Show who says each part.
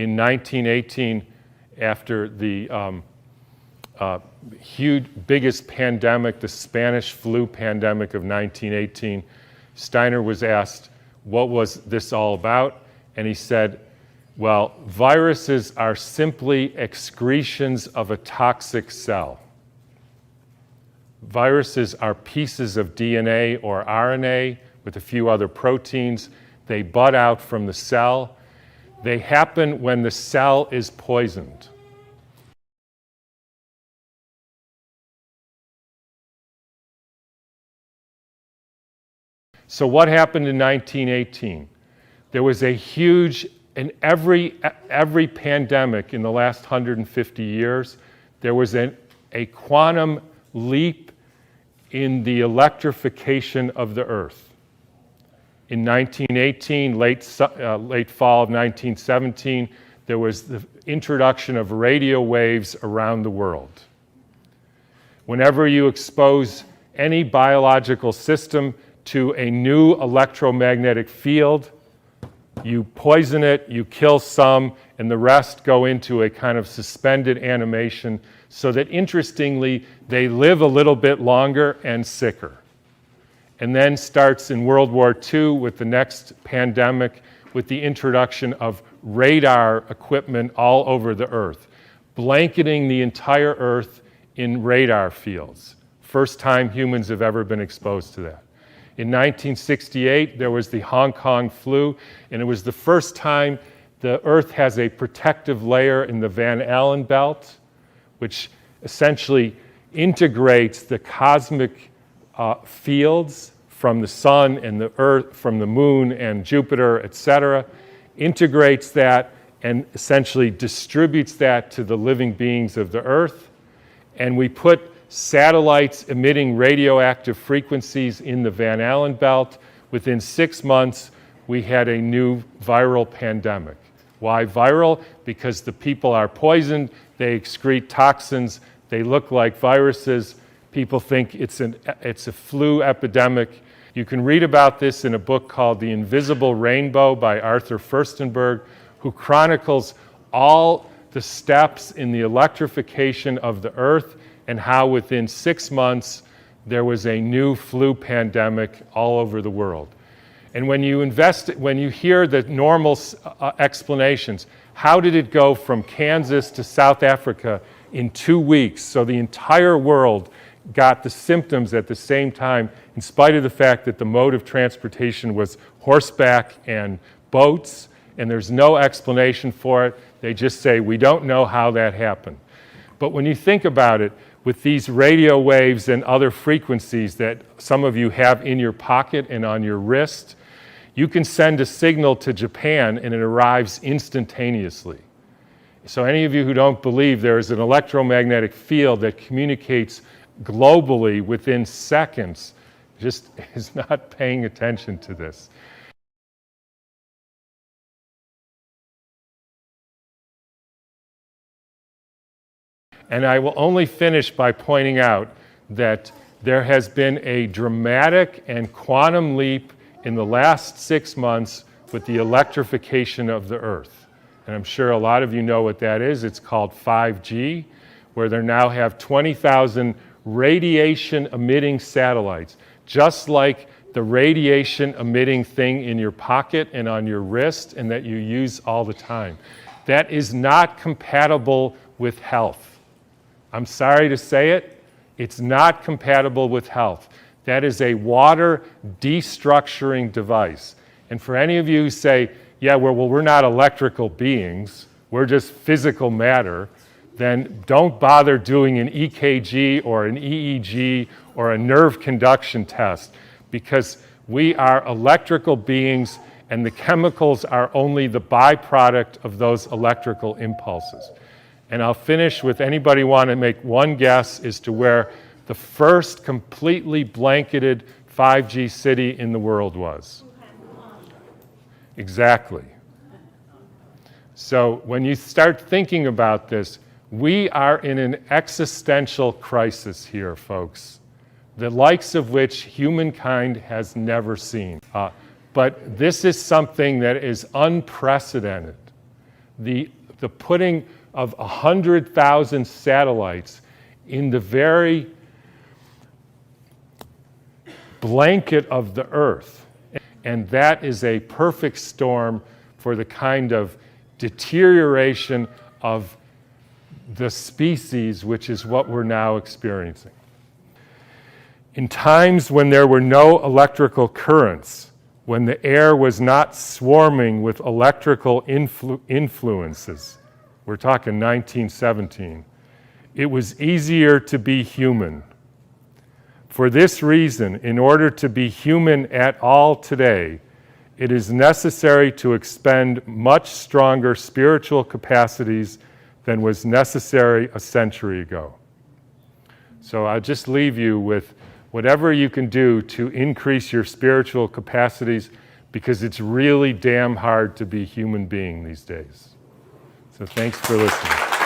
Speaker 1: in 1918, after the biggest pandemic, the Spanish flu pandemic of 1918, Steiner was asked, what was this all about? And he said, well, viruses are simply excretions of a toxic cell. Viruses are pieces of DNA or RNA with a few other proteins. They bud out from the cell. They happen when the cell is poisoned. So what happened in 1918? There was a huge, in every pandemic in the last 150 years, there was a quantum leap in the electrification of the Earth. In 1918, late fall of 1917, there was the introduction of radio waves around the world. Whenever you expose any biological system to a new electromagnetic field, you poison it, you kill some, and the rest go into a kind of suspended animation so that, interestingly, they live a little bit longer and sicker. And then starts in World War II with the next pandemic with the introduction of radar equipment all over the Earth, blanketing the entire Earth in radar fields. First time humans have ever been exposed to that. In 1968, there was the Hong Kong flu, and it was the first time the Earth has a protective layer in the Van Allen belt, which essentially integrates the cosmic fields from the sun and the Earth, from the moon and Jupiter, etc., integrates that and essentially distributes that to the living beings of the Earth. And we put satellites emitting radioactive frequencies in the Van Allen belt. Within 6 months, we had a new viral pandemic. Why viral? Because the people are poisoned, they excrete toxins, they look like viruses. People think it's a flu epidemic. You can read about this in a book called The Invisible Rainbow by Arthur Firstenberg, who chronicles all the steps in the electrification of the Earth and how within 6 months there was a new flu pandemic all over the world. And when you hear the normal explanations, how did it go from Kansas to South Africa in 2 weeks? So the entire world got the symptoms at the same time, in spite of the fact that the mode of transportation was horseback and boats, and there's no explanation for it. They just say, we don't know how that happened. But when you think about it, with these radio waves and other frequencies that some of you have in your pocket and on your wrist, you can send a signal to Japan and it arrives instantaneously. So any of you who don't believe there is an electromagnetic field that communicates globally within seconds just is not paying attention to this. And I will only finish by pointing out that there has been a dramatic and quantum leap in the last 6 months with the electrification of the Earth. And I'm sure a lot of you know what that is. It's called 5G, where they now have 20,000 radiation-emitting satellites, just like the radiation-emitting thing in your pocket and on your wrist and that you use all the time. That is not compatible with health. I'm sorry to say it, it's not compatible with health. That is a water destructuring device. And for any of you who say, yeah, well, we're not electrical beings, we're just physical matter, then don't bother doing an EKG or an EEG or a nerve conduction test, because we are electrical beings and the chemicals are only the byproduct of those electrical impulses. And I'll finish with, anybody want to make one guess as to where the first completely blanketed 5G city in the world was? Exactly. So when you start thinking about this, we are in an existential crisis here, folks, the likes of which humankind has never seen. But this is something that is unprecedented. the putting of 100,000 satellites in the very blanket of the Earth. And that is a perfect storm for the kind of deterioration of the species, which is what we're now experiencing. In times when there were no electrical currents, when the air was not swarming with electrical influences, we're talking 1917, it was easier to be human. For this reason, in order to be human at all today, it is necessary to expend much stronger spiritual capacities than was necessary a century ago. So I'll just leave you with whatever you can do to increase your spiritual capacities, because it's really damn hard to be a human being these days. So thanks for listening.